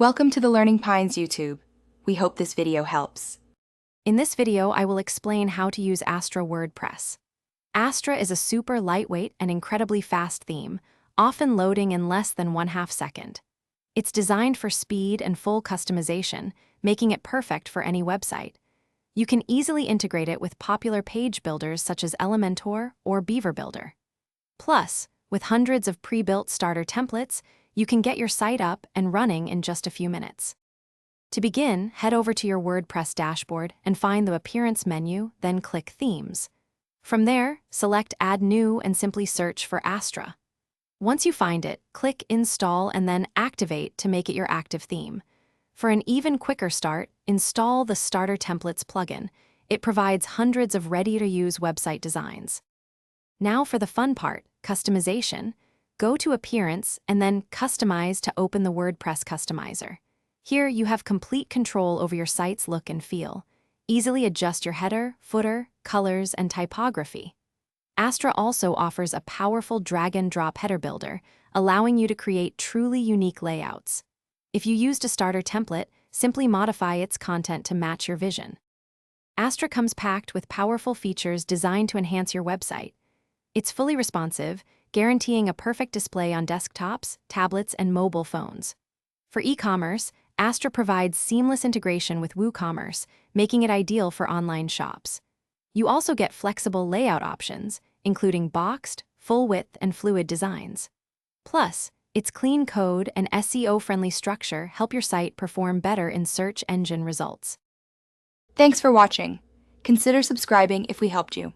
Welcome to the Learning Pines YouTube. We hope this video helps. In this video, I will explain how to use Astra WordPress. Astra is a super lightweight and incredibly fast theme, often loading in less than 1/2 second. It's designed for speed and full customization, making it perfect for any website. You can easily integrate it with popular page builders such as Elementor or Beaver Builder. Plus, with hundreds of pre-built starter templates, you can get your site up and running in just a few minutes. To begin, head over to your WordPress dashboard and find the Appearance menu, then click Themes. From there, select Add New and simply search for Astra. Once you find it, click Install and then Activate to make it your active theme. For an even quicker start, install the Starter Templates plugin. It provides hundreds of ready-to-use website designs. Now for the fun part, customization. Go to Appearance and then Customize to open the WordPress customizer. Here you have complete control over your site's look and feel. Easily adjust your header, footer, colors, and typography. Astra also offers a powerful drag-and-drop header builder, allowing you to create truly unique layouts. If you used a starter template, simply modify its content to match your vision. Astra comes packed with powerful features designed to enhance your website. It's fully responsive, guaranteeing a perfect display on desktops, tablets, and mobile phones. For e-commerce, Astra provides seamless integration with WooCommerce, making it ideal for online shops. You also get flexible layout options, including boxed, full-width, and fluid designs. Plus, its clean code and SEO-friendly structure help your site perform better in search engine results. Thanks for watching. Consider subscribing if we helped you.